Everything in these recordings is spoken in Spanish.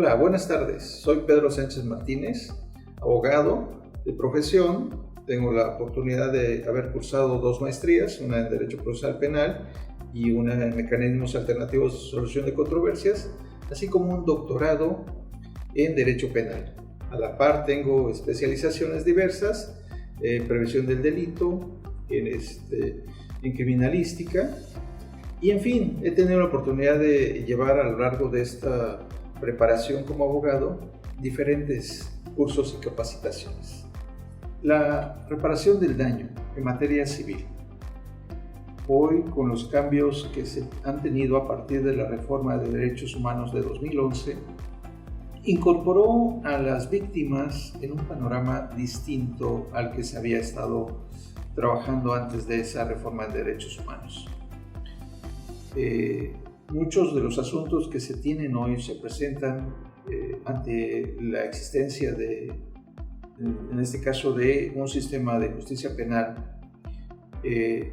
Hola, buenas tardes. Soy Pedro Sánchez Martínez, abogado de profesión. Tengo la oportunidad de haber cursado 2 maestrías, una en Derecho Procesal Penal y una en Mecanismos Alternativos de Solución de Controversias, así como un doctorado en Derecho Penal. A la par tengo especializaciones diversas, prevención del delito, en criminalística, y en fin, he tenido la oportunidad de llevar a lo largo de esta preparación como abogado diferentes cursos y capacitaciones. La reparación del daño en materia civil. Hoy, con los cambios que se han tenido a partir de la reforma de derechos humanos de 2011, incorporó a las víctimas en un panorama distinto al que se había estado trabajando antes de esa reforma de derechos humanos. Muchos de los asuntos que se tienen hoy se presentan ante la existencia en este caso, de un sistema de justicia penal.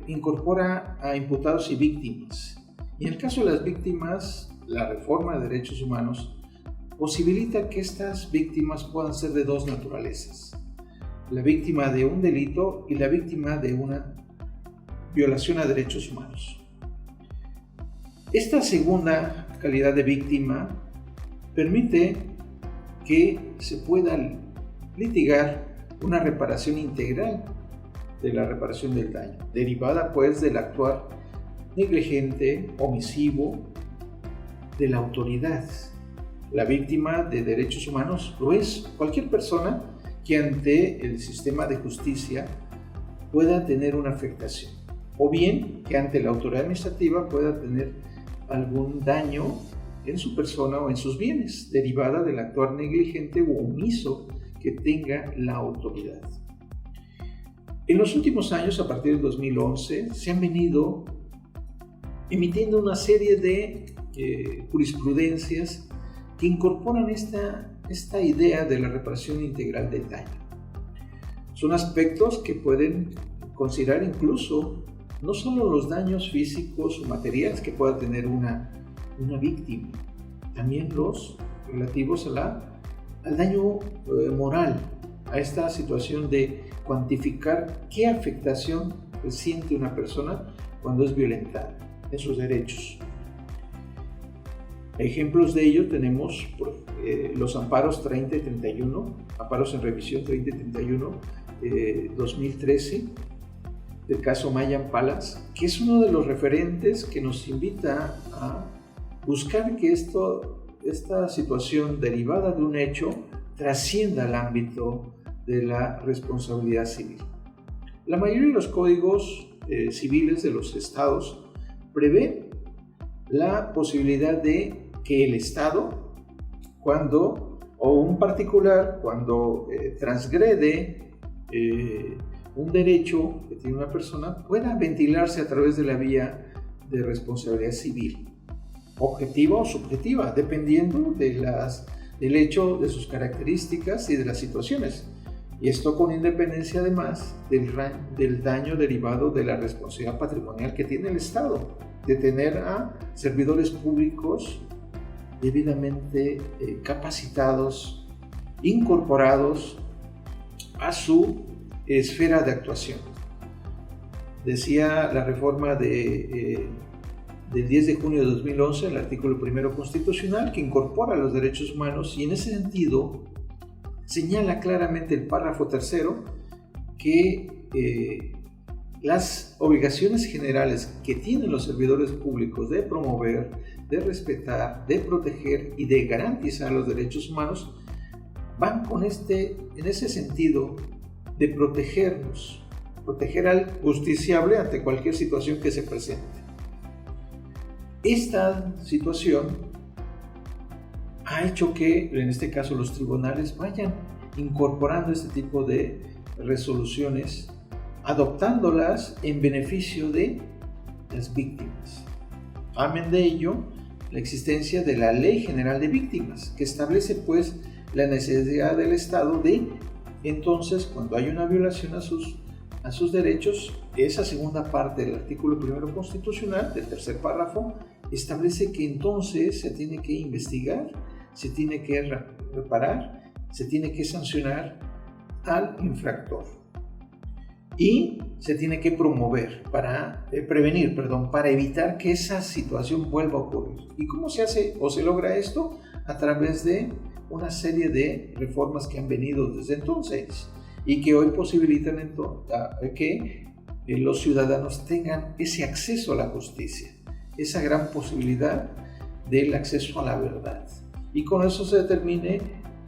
Incorpora a imputados y víctimas. Y en el caso de las víctimas, la reforma de derechos humanos posibilita que estas víctimas puedan ser de 2 naturalezas: la víctima de un delito y la víctima de una violación a derechos humanos. Esta segunda calidad de víctima permite que se pueda litigar una reparación integral de la reparación del daño, derivada pues del actuar negligente, omisivo de la autoridad. La víctima de derechos humanos lo es cualquier persona que ante el sistema de justicia pueda tener una afectación, o bien que ante la autoridad administrativa pueda tener algún daño en su persona o en sus bienes, derivada del actuar negligente u omiso que tenga la autoridad. En los últimos años, a partir del 2011, se han venido emitiendo una serie de jurisprudencias que incorporan esta idea de la reparación integral del daño. Son aspectos que pueden considerar incluso no solo los daños físicos o materiales que pueda tener una víctima, también los relativos al daño moral, a esta situación de cuantificar qué afectación siente una persona cuando es violentada en sus derechos. Ejemplos de ello tenemos los amparos 30 y 31, amparos en revisión 30 y 31, 2013, del caso Mayan Palace, que es uno de los referentes que nos invita a buscar que esta situación derivada de un hecho trascienda al ámbito de la responsabilidad civil. La mayoría de los códigos civiles de los estados prevé la posibilidad de que el Estado, o un particular, cuando transgrede un derecho que tiene una persona, pueda ventilarse a través de la vía de responsabilidad civil, objetiva o subjetiva, dependiendo del hecho, de sus características y de las situaciones. Y esto con independencia además del daño derivado de la responsabilidad patrimonial que tiene el Estado, de tener a servidores públicos debidamente capacitados, incorporados a su esfera de actuación. Decía la reforma del 10 de junio de 2011, el artículo 1 constitucional, que incorpora los derechos humanos, y en ese sentido señala claramente el párrafo 3 que las obligaciones generales que tienen los servidores públicos de promover, de respetar, de proteger y de garantizar los derechos humanos van en ese sentido de proteger al justiciable ante cualquier situación que se presente. Esta situación ha hecho que, en este caso, los tribunales vayan incorporando este tipo de resoluciones, adoptándolas en beneficio de las víctimas. Amén de ello, la existencia de la Ley General de Víctimas, que establece pues la necesidad del Estado de, entonces, cuando hay una violación a sus derechos, esa segunda parte del artículo 1 constitucional, del tercer párrafo, establece que entonces se tiene que investigar se tiene que reparar, se tiene que sancionar al infractor y se tiene que promover para evitar que esa situación vuelva a ocurrir. ¿Y cómo se hace o se logra esto? A través de una serie de reformas que han venido desde entonces y que hoy posibilitan que los ciudadanos tengan ese acceso a la justicia, esa gran posibilidad del acceso a la verdad. Y con eso se determine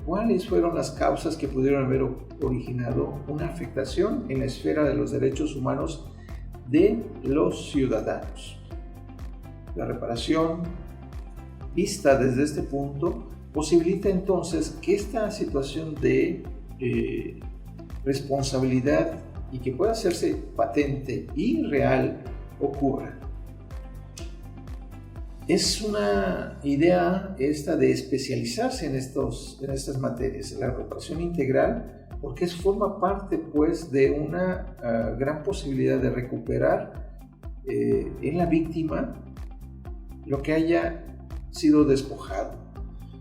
cuáles fueron las causas que pudieron haber originado una afectación en la esfera de los derechos humanos de los ciudadanos. La reparación, vista desde este punto, posibilita entonces que esta situación de responsabilidad y que pueda hacerse patente y real ocurra. Es una idea esta de especializarse en estas materias, la reparación integral, porque forma parte pues de una gran posibilidad de recuperar en la víctima lo que haya sido despojado.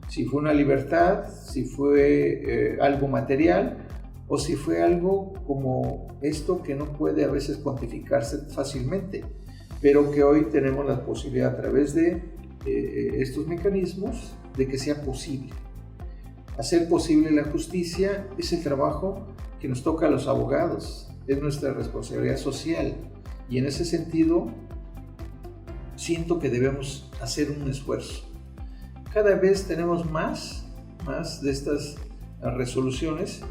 Si fue una libertad, si fue algo material o si fue algo como esto que no puede a veces cuantificarse fácilmente, pero que hoy tenemos la posibilidad a través de estos mecanismos de que sea posible. Hacer posible la justicia es el trabajo que nos toca a los abogados, es nuestra responsabilidad social y en ese sentido siento que debemos hacer un esfuerzo. Cada vez tenemos más de estas resoluciones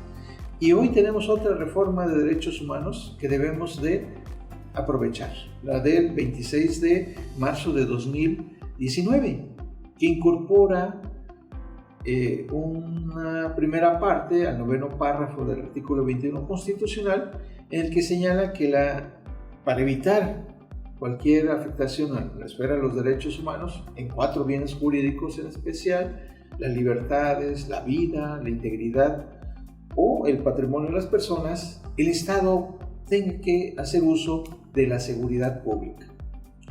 y hoy tenemos otra reforma de derechos humanos que debemos de aprovechar, la del 26 de marzo de 2019, que incorpora una primera parte al 9º párrafo del artículo 21 constitucional, en el que señala que para evitar cualquier afectación a la esfera de los derechos humanos, en 4 bienes jurídicos en especial, las libertades, la vida, la integridad o el patrimonio de las personas, el Estado tenga que hacer uso de la seguridad pública.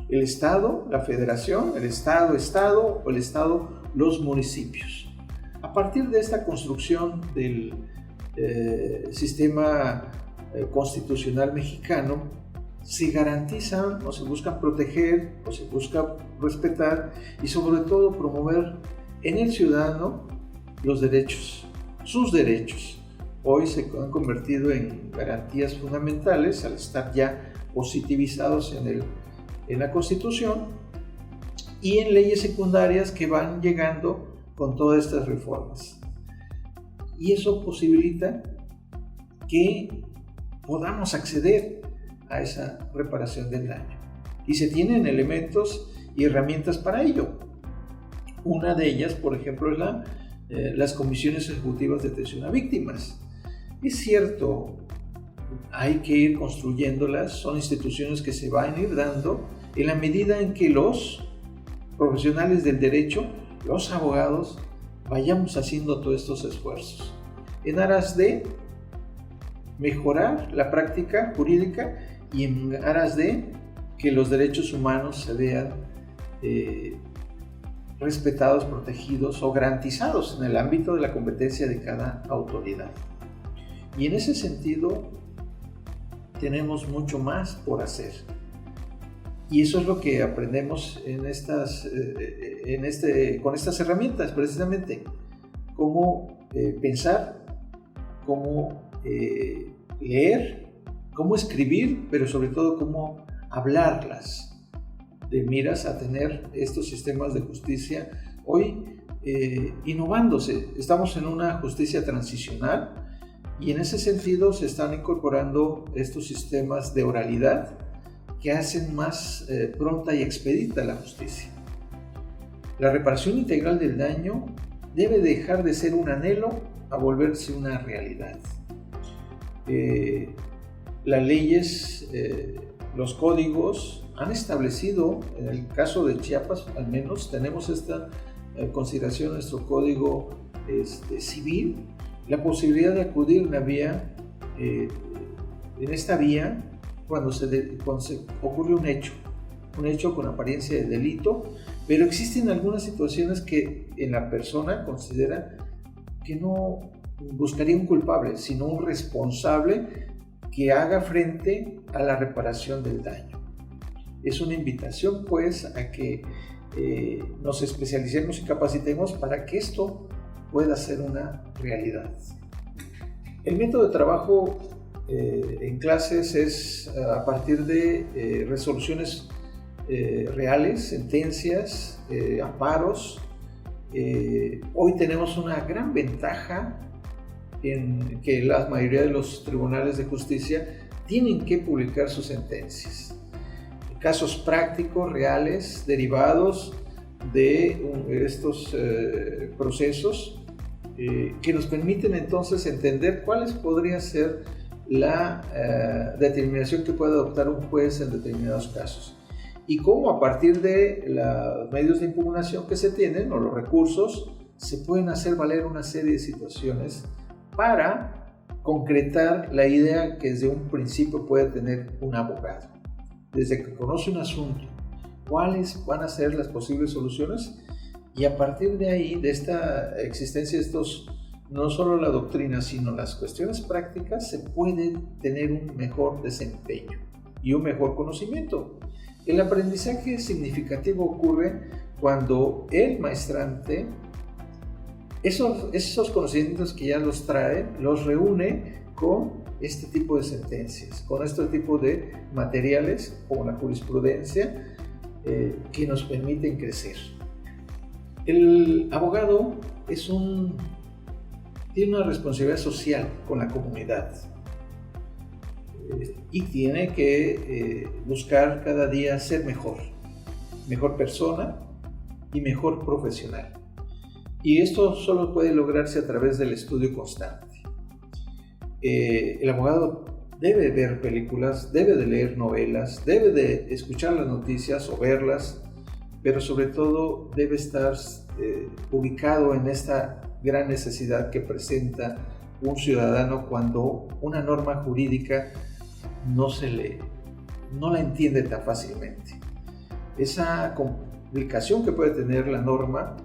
El Estado, la Federación, el Estado o el Estado, los municipios. A partir de esta construcción del sistema constitucional mexicano, se garantizan o se buscan proteger o se busca respetar y sobre todo promover en el ciudadano los derechos, sus derechos. Hoy se han convertido en garantías fundamentales al estar ya positivizados en la Constitución y en leyes secundarias que van llegando con todas estas reformas. Y eso posibilita que podamos acceder a esa reparación del daño. Y se tienen elementos y herramientas para ello. Una de ellas, por ejemplo, es las comisiones ejecutivas de atención a víctimas. Es cierto, hay que ir construyéndolas, son instituciones que se van a ir dando en la medida en que los profesionales del derecho, los abogados, vayamos haciendo todos estos esfuerzos en aras de mejorar la práctica jurídica y en aras de que los derechos humanos se vean respetados, protegidos o garantizados en el ámbito de la competencia de cada autoridad. Y en ese sentido tenemos mucho más por hacer. Y eso es lo que aprendemos con estas herramientas, precisamente. Cómo pensar, cómo leer, cómo escribir, pero sobre todo cómo hablarlas, de miras a tener estos sistemas de justicia hoy innovándose. Estamos en una justicia transicional y en ese sentido se están incorporando estos sistemas de oralidad que hacen más pronta y expedita la justicia. La reparación integral del daño debe dejar de ser un anhelo a volverse una realidad. Las leyes, los códigos han establecido, en el caso de Chiapas al menos, tenemos esta consideración en nuestro código civil, la posibilidad de acudir en esta vía cuando se ocurre un hecho con apariencia de delito, Pero existen algunas situaciones que en la persona considera que no buscaría un culpable, sino un responsable que haga frente a la reparación del daño. Es una invitación, pues, a que nos especialicemos y capacitemos para que esto pueda ser una realidad. El método de trabajo en clases es a partir de resoluciones reales, sentencias, amparos. Hoy tenemos una gran ventaja en que la mayoría de los tribunales de justicia tienen que publicar sus sentencias. Casos prácticos, reales, derivados de estos procesos que nos permiten entonces entender cuáles podría ser la determinación que puede adoptar un juez en determinados casos. Y cómo a partir de los medios de impugnación que se tienen o los recursos se pueden hacer valer una serie de situaciones para concretar la idea que desde un principio puede tener un abogado. Desde que conoce un asunto, cuáles van a ser las posibles soluciones, y a partir de ahí, de esta existencia de estos, no solo la doctrina, sino las cuestiones prácticas, se puede tener un mejor desempeño y un mejor conocimiento. El aprendizaje significativo ocurre cuando el maestrante esos conocimientos que ya los trae, los reúne con este tipo de sentencias, con este tipo de materiales como la jurisprudencia que nos permiten crecer. El abogado tiene una responsabilidad social con la comunidad y tiene que buscar cada día ser mejor persona y mejor profesional. Y esto solo puede lograrse a través del estudio constante. El abogado debe ver películas, debe de leer novelas, debe de escuchar las noticias o verlas, pero sobre todo debe estar ubicado en esta gran necesidad que presenta un ciudadano cuando una norma jurídica no la entiende tan fácilmente. Esa complicación que puede tener la norma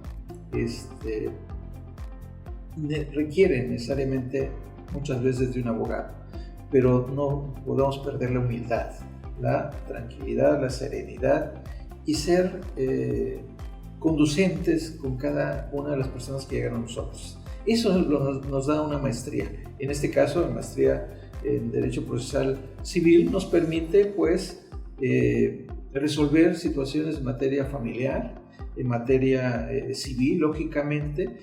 requiere necesariamente muchas veces de un abogado, pero no podemos perder la humildad, la tranquilidad, la serenidad y ser conducentes con cada una de las personas que llegan a nosotros. Eso nos da una maestría. En este caso, la maestría en Derecho Procesal Civil nos permite, pues, resolver situaciones en materia familiar, en materia civil, lógicamente,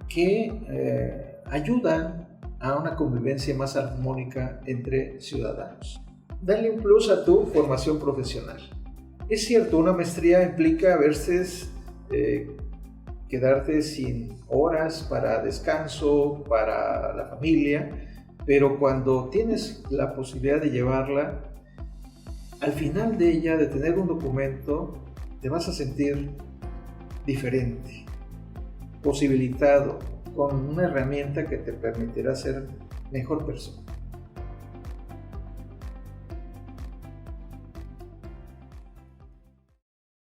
que ayudan a una convivencia más armónica entre ciudadanos. Dale un plus a tu formación profesional. Es cierto, una maestría implica a veces quedarte sin horas para descanso, para la familia, pero cuando tienes la posibilidad de llevarla, al final de ella, de tener un documento, te vas a sentir diferente, posibilitado, con una herramienta que te permitirá ser mejor persona.